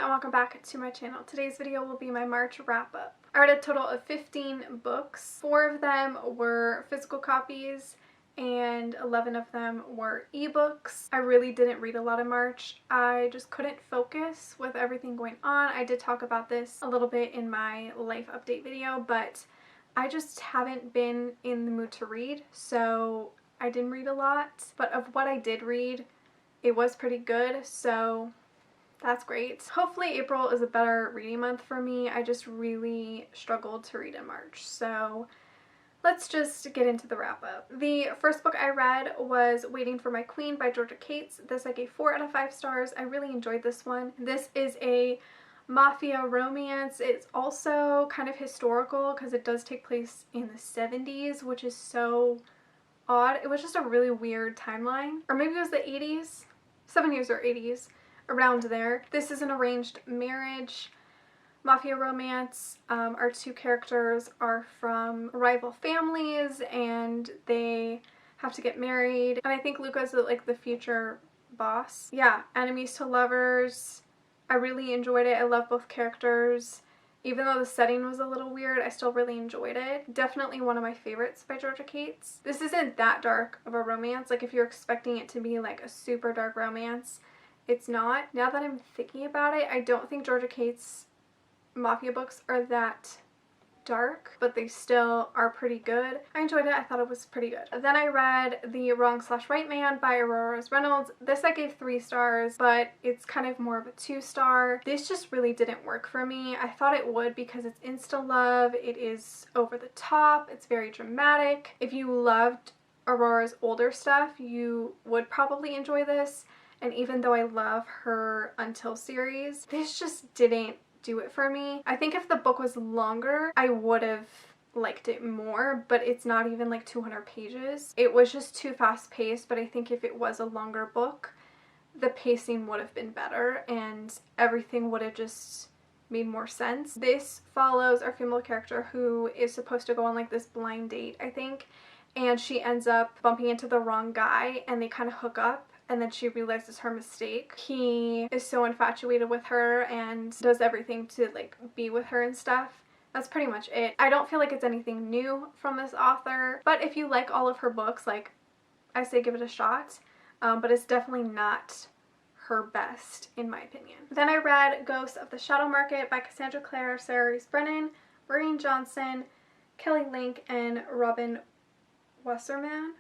and welcome back to my channel. Today's video will be my March wrap-up. I read a total of 15 books. 4 of them were physical copies and 11 of them were ebooks. I really didn't read a lot in March. I just couldn't focus with everything going on. I did talk about this a little bit in my life update video, but I just haven't been in the mood to read, so I didn't read a lot. But of what I did read, it was pretty good, so that's great. Hopefully April is a better reading month for me. I just really struggled to read in March, so let's just get into the wrap up. The first book I read was Waiting for My Queen by Georgia Cates. This I gave 4 out of 5 stars. I really enjoyed this one. This is a mafia romance. It's also kind of historical because it does take place in the 70s, which is so odd. It was just a really weird timeline. Or maybe it was the 80s? 70s or 80s. Around there. This is an arranged marriage mafia romance. Our 2 characters are from rival families and they have to get married. And I think Luca's like the future boss. Yeah, enemies to lovers. I really enjoyed it. I love both characters. Even though the setting was a little weird, I still really enjoyed it. Definitely one of my favorites by Georgia Cates. This isn't that dark of a romance. Like if you're expecting it to be like a super dark romance, it's not. Now that I'm thinking about it, I don't think Georgia Cates' mafia books are that dark, but they still are pretty good. I enjoyed it. I thought it was pretty good. Then I read The Wrong/Right Man by Aurora Reynolds. This I gave 3 stars, but it's kind of more of a 2-star. This just really didn't work for me. I thought it would because it's insta-love. It is over the top. It's very dramatic. If you loved Aurora's older stuff, you would probably enjoy this. And even though I love her Until series, this just didn't do it for me. I think if the book was longer, I would have liked it more, but it's not even like 200 pages. It was just too fast paced, but I think if it was a longer book, the pacing would have been better and everything would have just made more sense. This follows our female character who is supposed to go on like this blind date, I think, and she ends up bumping into the wrong guy and they kind of hook up. And then she realizes her mistake. He is so infatuated with her and does everything to like be with her and stuff. That's pretty much it. I don't feel like it's anything new from this author, but if you like all of her books, like I say give it a shot, but it's definitely not her best in my opinion. Then I read Ghosts of the Shadow Market by Cassandra Clare, Sarah Reese Brennan, Maureen Johnson, Kelly Link, and Robin Wasserman.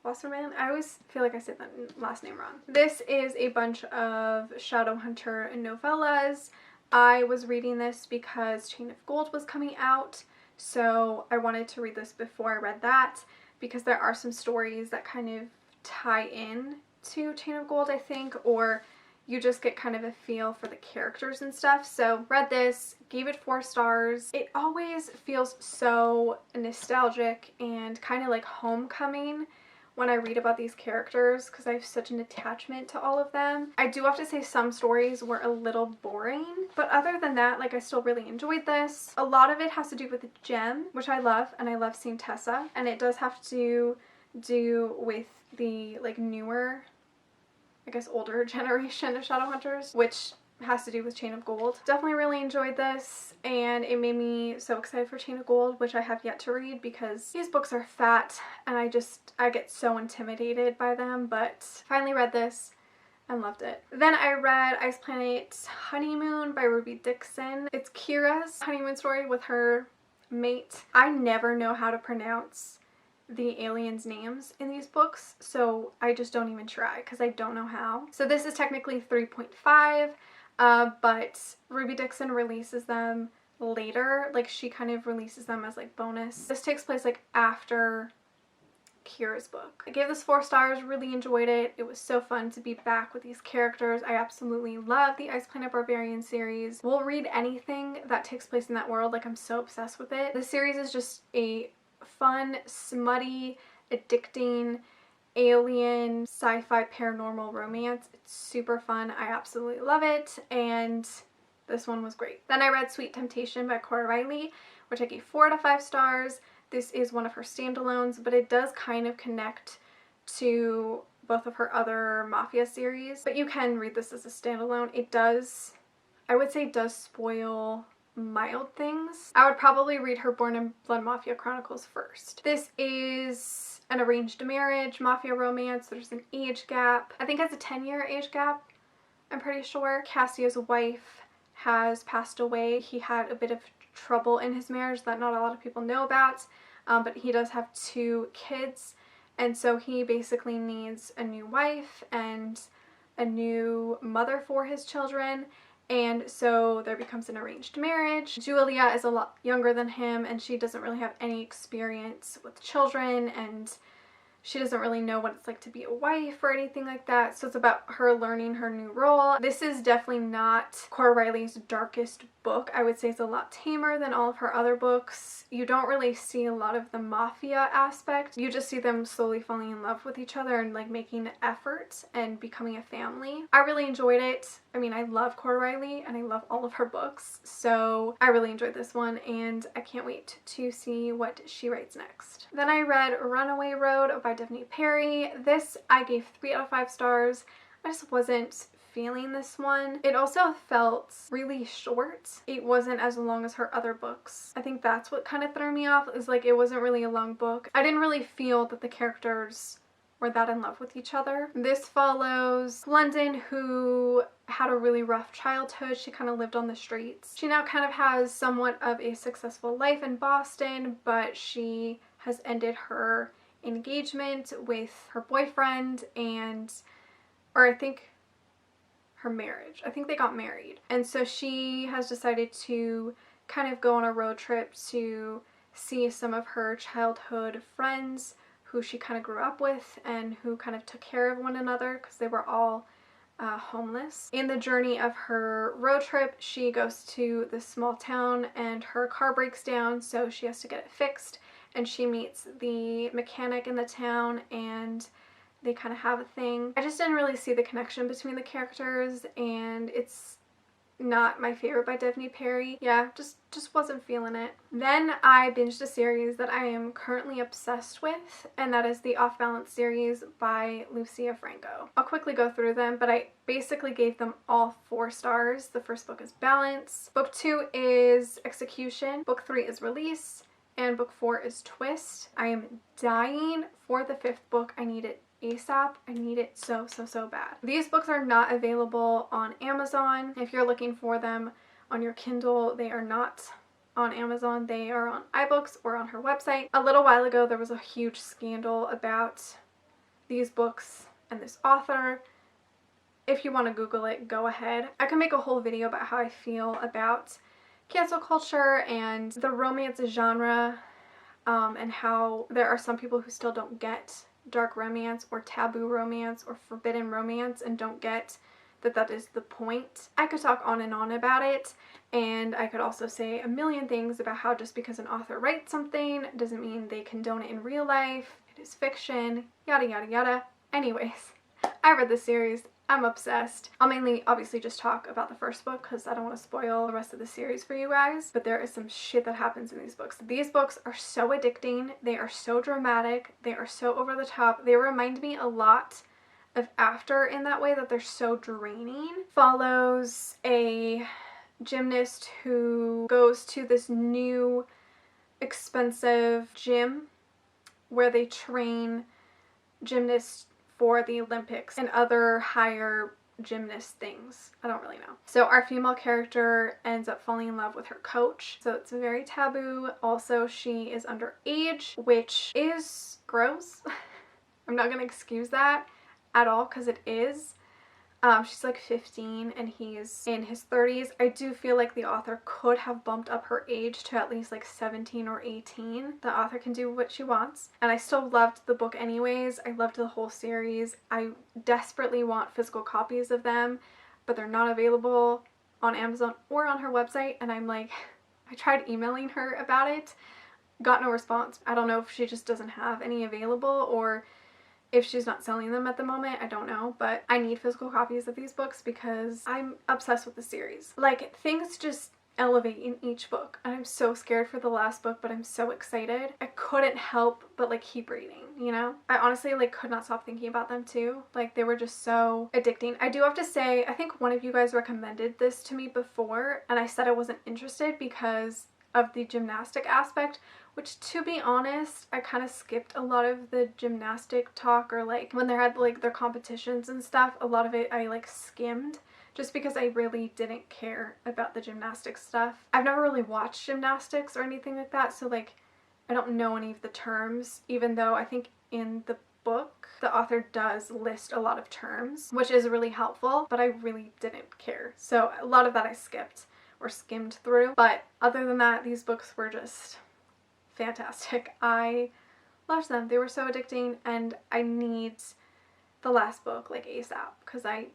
I always feel like I said that last name wrong. This is a bunch of Shadowhunter novellas. I was reading this because Chain of Gold was coming out, so I wanted to read this before I read that because there are some stories that kind of tie in to Chain of Gold, I think, or you just get kind of a feel for the characters and stuff. So read this, gave it 4 stars. It always feels so nostalgic and kind of like homecoming when I read about these characters because I have such an attachment to all of them. I do have to say some stories were a little boring, but other than that, like I still really enjoyed this. A lot of it has to do with Gem, which I love, and I love seeing Tessa, and it does have to do with the like newer, I guess older generation of Shadowhunters, which has to do with Chain of Gold. Definitely really enjoyed this and it made me so excited for Chain of Gold, which I have yet to read because these books are fat and I get so intimidated by them, but finally read this and loved it. Then I read Planets Honeymoon by Ruby Dixon. It's Kira's honeymoon story with her mate. I never know how to pronounce the aliens' names in these books, so I just don't even try because I don't know how. So this is technically 3.5. But Ruby Dixon releases them later, like she kind of releases them as like bonus. This takes place like after Kira's book. I gave this 4 stars, really enjoyed it. It was so fun to be back with these characters. I absolutely love the Ice Planet Barbarian series. We'll read anything that takes place in that world, like I'm so obsessed with it. The series is just a fun, smutty, addicting alien sci-fi paranormal romance. It's super fun. I absolutely love it and this one was great. Then I read Sweet Temptation by Cora Riley, which I gave 4 out of 5 stars. This is one of her standalones, but it does kind of connect to both of her other Mafia series. But you can read this as a standalone. It does I would say does spoil mild things. I would probably read her Born in Blood Mafia Chronicles first. This is an arranged marriage, mafia romance. There's an age gap. I think it's a 10-year age gap, I'm pretty sure. Cassia's wife has passed away. He had a bit of trouble in his marriage that not a lot of people know about, but he does have 2 kids, and so he basically needs a new wife and a new mother for his children, and so there becomes an arranged marriage. Julia is a lot younger than him, and she doesn't really have any experience with children, and she doesn't really know what it's like to be a wife or anything like that, so it's about her learning her new role. This is definitely not Cora Riley's darkest book. I would say it's a lot tamer than all of her other books. You don't really see a lot of the mafia aspect. You just see them slowly falling in love with each other and like making efforts and becoming a family. I really enjoyed it. I mean, I love Cora Riley and I love all of her books, so I really enjoyed this one and I can't wait to see what she writes next. Then I read Runaway Road by Devney Perry. This I gave 3 out of 5 stars. I just wasn't feeling this one. It also felt really short. It wasn't as long as her other books. I think that's what kind of threw me off, is like it wasn't really a long book. I didn't really feel that the characters were that in love with each other. This follows London, who had a really rough childhood. She kind of lived on the streets. She now kind of has somewhat of a successful life in Boston, but she has ended her engagement with her boyfriend or I think her marriage. I think they got married. And so she has decided to kind of go on a road trip to see some of her childhood friends who she kind of grew up with and who kind of took care of one another because they were all homeless. In the journey of her road trip, she goes to this small town and her car breaks down, so she has to get it fixed, and she meets the mechanic in the town and they kind of have a thing. I just didn't really see the connection between the characters, and it's not my favorite by Devney Perry. Yeah, just wasn't feeling it. Then I binged a series that I am currently obsessed with, and that is the Off Balance series by Lucia Franco. I'll quickly go through them, but I basically gave them all 4 stars. The first book is Balance, book 2 is Execution, book 3 is Release, and book 4 is Twist. I am dying for the 5th book. I need it ASAP. I need it so bad. These books are not available on Amazon. If you're looking for them on your Kindle, they are not on Amazon. They are on iBooks or on her website. A little while ago, there was a huge scandal about these books and this author. If you want to Google it, go ahead. I can make a whole video about how I feel about cancel culture and the romance genre, and how there are some people who still don't get dark romance or taboo romance or forbidden romance and don't get that that is the point. I could talk on and on about it, and I could also say a million things about how just because an author writes something doesn't mean they condone it in real life. It is fiction, yada yada yada. Anyways, I read this series. I'm obsessed. I'll mainly obviously just talk about the first book because I don't want to spoil the rest of the series for you guys, but there is some shit that happens in these books. These books are so addicting. They are so dramatic. They are so over the top. They remind me a lot of After in that way, that they're so draining. Follows a gymnast who goes to this new expensive gym where they train gymnasts for the Olympics and other higher gymnast things. I don't really know. So our female character ends up falling in love with her coach. So it's very taboo. Also, she is underage, which is gross. I'm not gonna excuse that at all because it is. She's like 15 and he's in his 30s. I do feel like the author could have bumped up her age to at least like 17 or 18. The author can do what she wants. And I still loved the book anyways. I loved the whole series. I desperately want physical copies of them, but they're not available on Amazon or on her website. And I'm like, I tried emailing her about it, got no response. I don't know if she just doesn't have any available or if she's not selling them at the moment. I don't know, but I need physical copies of these books because I'm obsessed with the series. Like, things just elevate in each book. I'm so scared for the last book, but I'm so excited. I couldn't help but like keep reading. you know? I honestly like could not stop thinking about them too. Like they were just so addicting. I do have to say, I think one of you guys recommended this to me before and I said I wasn't interested because of the gymnastic aspect, which to be honest, I kind of skipped a lot of the gymnastic talk, or like when they had like their competitions and stuff, a lot of it I like skimmed just because I really didn't care about the gymnastics stuff. I've never really watched gymnastics or anything like that, so like I don't know any of the terms, even though I think in the book the author does list a lot of terms, which is really helpful, but I really didn't care. So a lot of that I skipped or skimmed through. But other than that, these books were just fantastic. I loved them. They were so addicting, and I need the last book like ASAP because I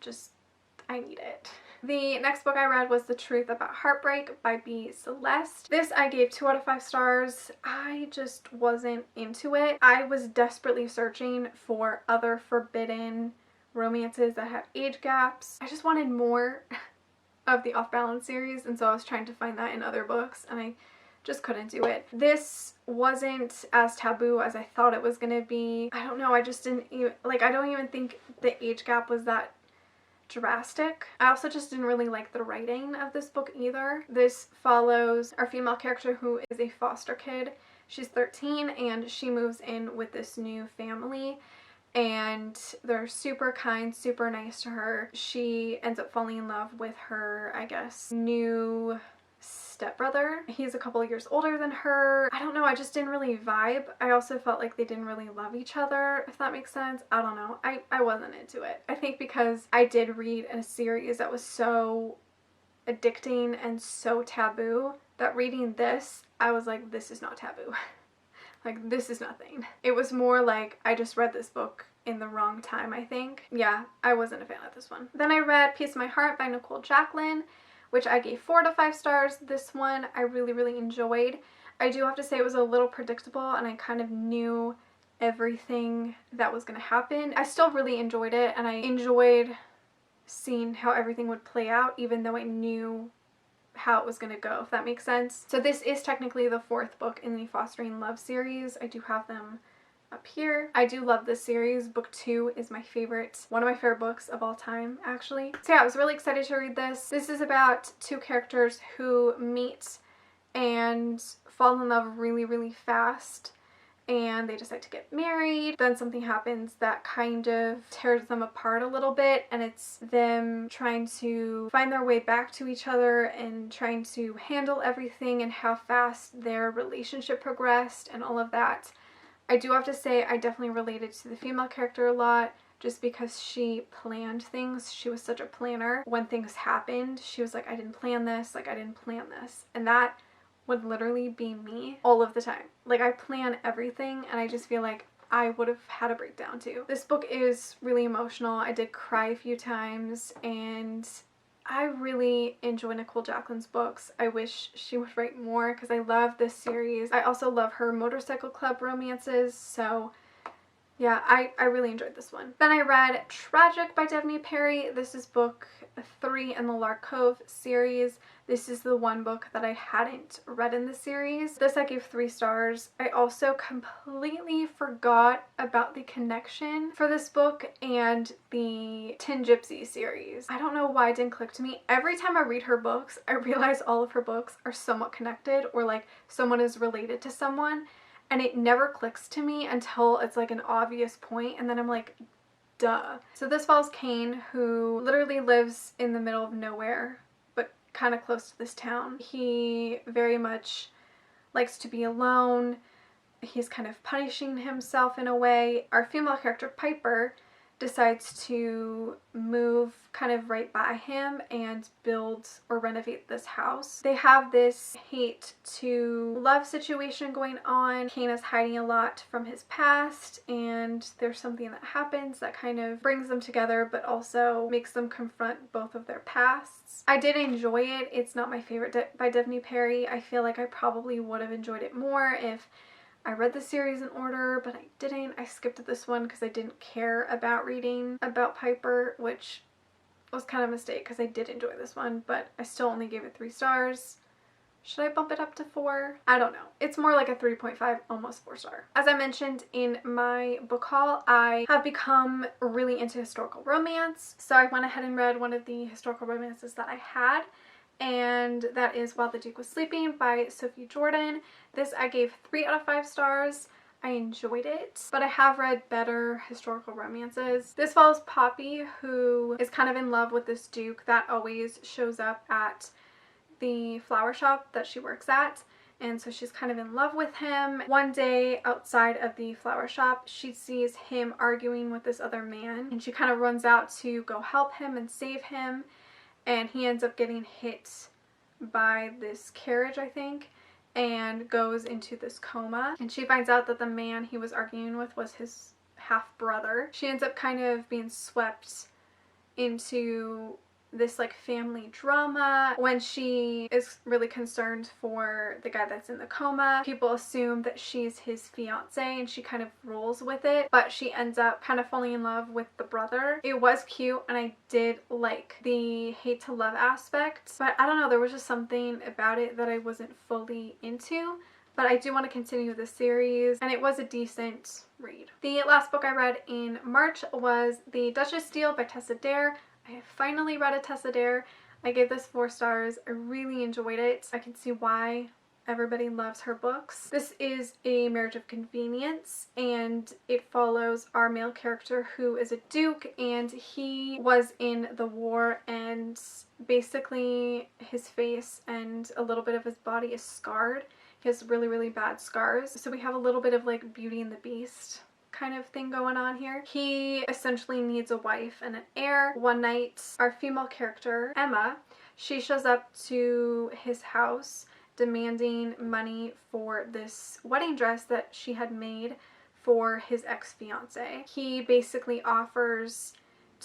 need it. The next book I read was The Truth About Heartbreak by B. Celeste. This I gave 2 out of 5 stars. I just wasn't into it. I was desperately searching for other forbidden romances that had age gaps. I just wanted more of the Off Balance series, and so I was trying to find that in other books and I just couldn't do it. This wasn't as taboo as I thought it was gonna be. I don't know, I just didn't even, like, I don't even think the age gap was that drastic. I also just didn't really like the writing of this book either. This follows our female character who is a foster kid. She's 13 and she moves in with this new family, and they're super kind, super nice to her. She ends up falling in love with her, I guess, new stepbrother. He's a couple of years older than her. I don't know, I just didn't really vibe. I also felt like they didn't really love each other, if that makes sense. I don't know. I wasn't into it. I think because I did read a series that was so addicting and so taboo that reading this, I was like, this is not taboo. Like, this is nothing. It was more like I just read this book in the wrong time, I think. Yeah, I wasn't a fan of this one. Then I read Piece of My Heart by Nicole Jacqueline, which I gave 4 to 5 stars. This one I really enjoyed. I do have to say it was a little predictable and I kind of knew everything that was going to happen. I still really enjoyed it, and I enjoyed seeing how everything would play out even though I knew how it was going to go, if that makes sense. So this is technically the 4th book in the Fostering Love series. I do have them up here. I do love this series. Book 2 is my favorite, one of my favorite books of all time, actually. So yeah, I was really excited to read this. This is about 2 characters who meet and fall in love really fast, and they decide to get married. Then something happens that kind of tears them apart a little bit, and it's them trying to find their way back to each other and trying to handle everything and how fast their relationship progressed and all of that. I do have to say I definitely related to the female character a lot just because she planned things. She was such a planner. When things happened, she was like, I didn't plan this, like I didn't plan this. And that would literally be me all of the time. Like I plan everything and I just feel like I would have had a breakdown too. This book is really emotional. I did cry a few times, and I really enjoy Nicole Jacqueline's books. I wish she would write more because I love this series. I also love her motorcycle club romances, so yeah, I really enjoyed this one. Then I read Tragic by Devney Perry. This is book 3 in the Lark Cove series. This is the one book that I hadn't read in the series. This I gave 3 stars. I also completely forgot about the connection for this book and the Tin Gypsy series. I don't know why it didn't click to me. Every time I read her books, I realize all of her books are somewhat connected, or like someone is related to someone. And it never clicks to me until it's like an obvious point, and then I'm like, duh. So this follows Kane, who literally lives in the middle of nowhere, but kind of close to this town. He very much likes to be alone. He's kind of punishing himself in a way. Our female character, Piper, decides to move kind of right by him and build or renovate this house. They have this hate to love situation going on. Kane is hiding a lot from his past, and there's something that happens that kind of brings them together but also makes them confront both of their pasts. I did enjoy it. It's not my favorite by Devney Perry. I feel like I probably would have enjoyed it more if I read the series in order, but I didn't. I skipped this one because I didn't care about reading about Piper, which was kind of a mistake because I did enjoy this one, but I still only gave it 3 stars. Should I bump it up to 4? I don't know. It's more like a 3.5, almost 4 star. As I mentioned in my book haul, I have become really into historical romance. So I went ahead and read one of the historical romances that I had, and that is While the Duke Was Sleeping by Sophie Jordan. This I gave 3 out of 5 stars. I enjoyed it, but I have read better historical romances. This follows Poppy, who is kind of in love with this duke that always shows up at the flower shop that she works at, and so she's kind of in love with him. One day outside of the flower shop, she sees him arguing with this other man, and she kind of runs out to go help him and save him, and he ends up getting hit by this carriage, I think, and goes into this coma, and she finds out that the man he was arguing with was his half-brother. She ends up kind of being swept into this like family drama. When she is really concerned for the guy that's in the coma, people assume that she's his fiance, and she kind of rolls with it, but she ends up kind of falling in love with the brother. It was cute, and I did like the hate to love aspect, but I don't know, there was just something about it that I wasn't fully into. But I do want to continue the series, and it was a decent read. The last book I read in March was The Duchess Steele by Tessa Dare. I finally read a Tessa Dare. I gave this 4 stars. I really enjoyed it. I can see why everybody loves her books. This is a marriage of convenience, and it follows our male character who is a duke, and he was in the war, and basically his face and a little bit of his body is scarred. He has really, really bad scars. So we have a little bit of like Beauty and the Beast kind of thing going on here. He essentially needs a wife and an heir. One night, our female character, Emma, she shows up to his house demanding money for this wedding dress that she had made for his ex-fiance. He basically offers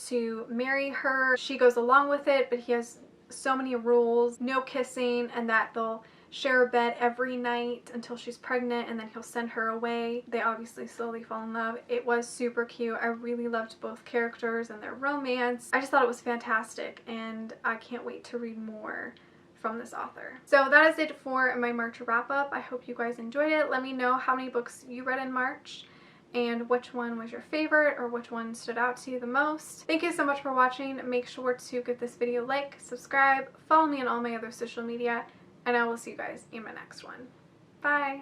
to marry her. She goes along with it, but he has so many rules. No kissing, and that they'll share a bed every night until she's pregnant, and then he'll send her away. They obviously slowly fall in love. It was super cute. I really loved both characters and their romance. I just thought it was fantastic, and I can't wait to read more from this author. So that is it for my March wrap up. I hope you guys enjoyed it. Let me know how many books you read in March and which one was your favorite or which one stood out to you the most. Thank you so much for watching. Make sure to give this video a like, subscribe, follow me on all my other social media, and I will see you guys in my next one. Bye!